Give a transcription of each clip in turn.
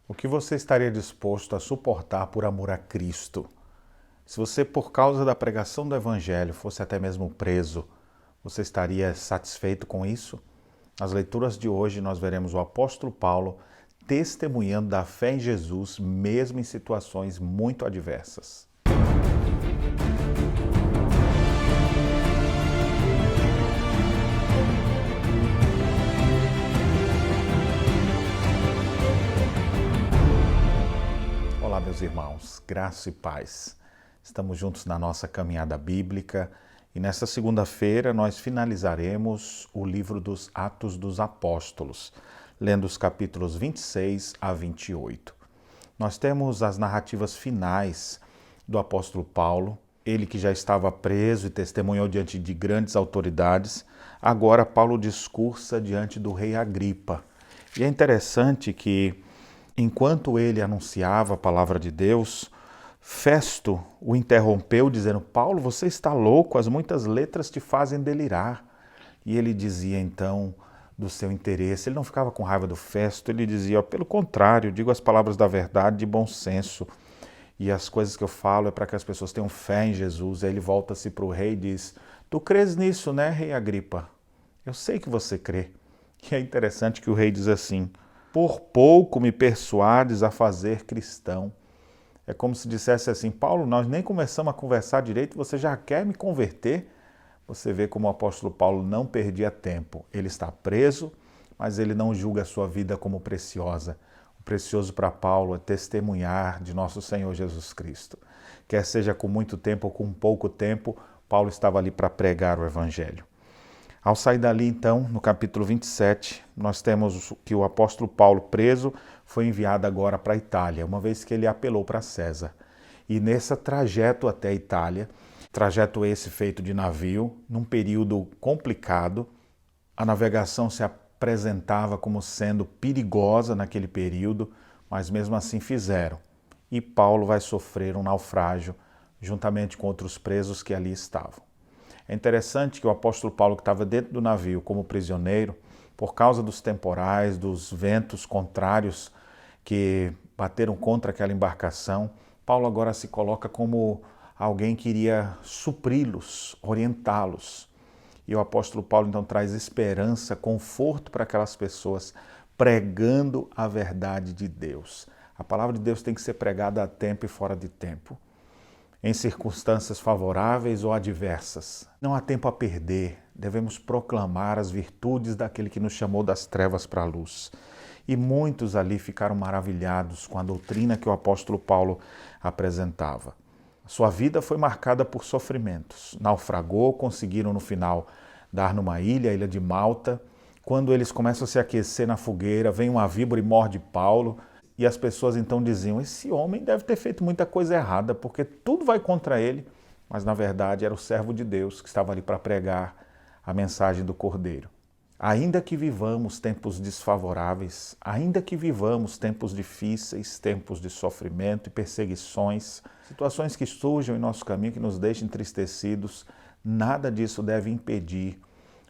O que você estaria disposto a suportar por amor a Cristo? Se você, por causa da pregação do Evangelho, fosse até mesmo preso, você estaria satisfeito com isso? Nas leituras de hoje, nós veremos o apóstolo Paulo testemunhando da fé em Jesus, mesmo em situações muito adversas. Olá, meus irmãos, graça e paz. Estamos juntos na nossa caminhada bíblica e nesta segunda-feira nós finalizaremos o livro dos Atos dos Apóstolos, lendo os capítulos 26 a 28. Nós temos as narrativas finais do apóstolo Paulo, ele que já estava preso e testemunhou diante de grandes autoridades, agora Paulo discursa diante do rei Agripa. E é interessante que, enquanto ele anunciava a palavra de Deus, Festo o interrompeu, dizendo: Paulo, você está louco, as muitas letras te fazem delirar. E ele dizia então do seu interesse, ele não ficava com raiva do Festo, ele dizia: pelo contrário, digo as palavras da verdade de bom senso, e as coisas que eu falo é para que as pessoas tenham fé em Jesus. Aí ele volta-se para o rei e diz: tu crês nisso, né, rei Agripa? Eu sei que você crê. E é interessante que o rei diz assim: por pouco me persuades a fazer cristão. É como se dissesse assim: Paulo, nós nem começamos a conversar direito, você já quer me converter? Você vê como o apóstolo Paulo não perdia tempo. Ele está preso, mas ele não julga a sua vida como preciosa. O precioso para Paulo é testemunhar de nosso Senhor Jesus Cristo. Quer seja com muito tempo ou com pouco tempo, Paulo estava ali para pregar o evangelho. Ao sair dali, então, no capítulo 27, nós temos que o apóstolo Paulo, preso, foi enviado agora para a Itália, uma vez que ele apelou para César. E nesse trajeto até a Itália, trajeto esse feito de navio, num período complicado, a navegação se apresentava como sendo perigosa naquele período, mas mesmo assim fizeram. E Paulo vai sofrer um naufrágio, juntamente com outros presos que ali estavam. É interessante que o apóstolo Paulo, que estava dentro do navio como prisioneiro, por causa dos temporais, dos ventos contrários que bateram contra aquela embarcação, Paulo agora se coloca como alguém que iria supri-los, orientá-los. E o apóstolo Paulo então traz esperança, conforto para aquelas pessoas, pregando a verdade de Deus. A palavra de Deus tem que ser pregada a tempo e fora de tempo, em circunstâncias favoráveis ou adversas. Não há tempo a perder, devemos proclamar as virtudes daquele que nos chamou das trevas para a luz. E muitos ali ficaram maravilhados com a doutrina que o apóstolo Paulo apresentava. Sua vida foi marcada por sofrimentos. Naufragou, conseguiram no final dar numa ilha, a ilha de Malta. Quando eles começam a se aquecer na fogueira, vem uma víbora e morde Paulo. E as pessoas então diziam: esse homem deve ter feito muita coisa errada, porque tudo vai contra ele. Mas na verdade era o servo de Deus que estava ali para pregar a mensagem do Cordeiro. Ainda que vivamos tempos desfavoráveis, ainda que vivamos tempos difíceis, tempos de sofrimento e perseguições, situações que surjam em nosso caminho que nos deixem entristecidos, nada disso deve impedir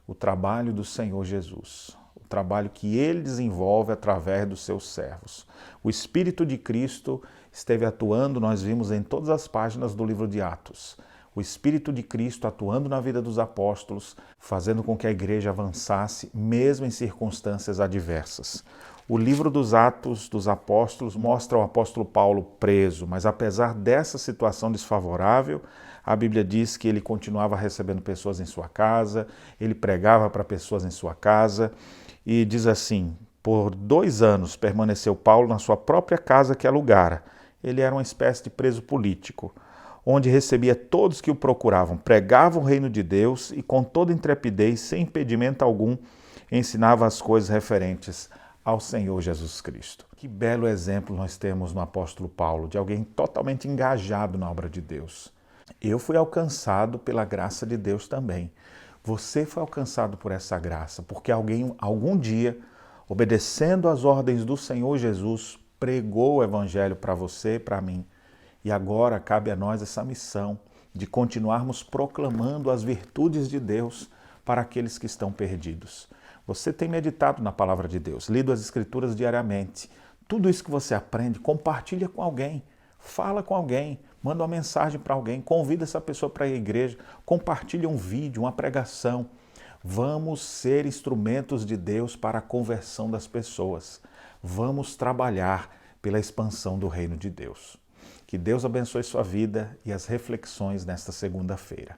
o trabalho do Senhor Jesus. O trabalho que ele desenvolve através dos seus servos. O Espírito de Cristo esteve atuando, nós vimos em todas as páginas do livro de Atos. O Espírito de Cristo atuando na vida dos apóstolos, fazendo com que a igreja avançasse, mesmo em circunstâncias adversas. O livro dos Atos dos Apóstolos mostra o apóstolo Paulo preso, mas apesar dessa situação desfavorável, a Bíblia diz que ele continuava recebendo pessoas em sua casa, ele pregava para pessoas em sua casa, e diz assim: por 2 anos permaneceu Paulo na sua própria casa que alugara. Ele era uma espécie de preso político, onde recebia todos que o procuravam, pregava o reino de Deus e com toda intrepidez, sem impedimento algum, ensinava as coisas referentes ao Senhor Jesus Cristo. Que belo exemplo nós temos no apóstolo Paulo, de alguém totalmente engajado na obra de Deus. Eu fui alcançado pela graça de Deus também. Você foi alcançado por essa graça, porque alguém, algum dia, obedecendo às ordens do Senhor Jesus, pregou o evangelho para você e para mim. E agora cabe a nós essa missão de continuarmos proclamando as virtudes de Deus para aqueles que estão perdidos. Você tem meditado na palavra de Deus, lido as Escrituras diariamente. Tudo isso que você aprende, compartilha com alguém, fala com alguém, manda uma mensagem para alguém, convida essa pessoa para ir à igreja, compartilha um vídeo, uma pregação. Vamos ser instrumentos de Deus para a conversão das pessoas. Vamos trabalhar pela expansão do reino de Deus. Que Deus abençoe sua vida e as reflexões nesta segunda-feira.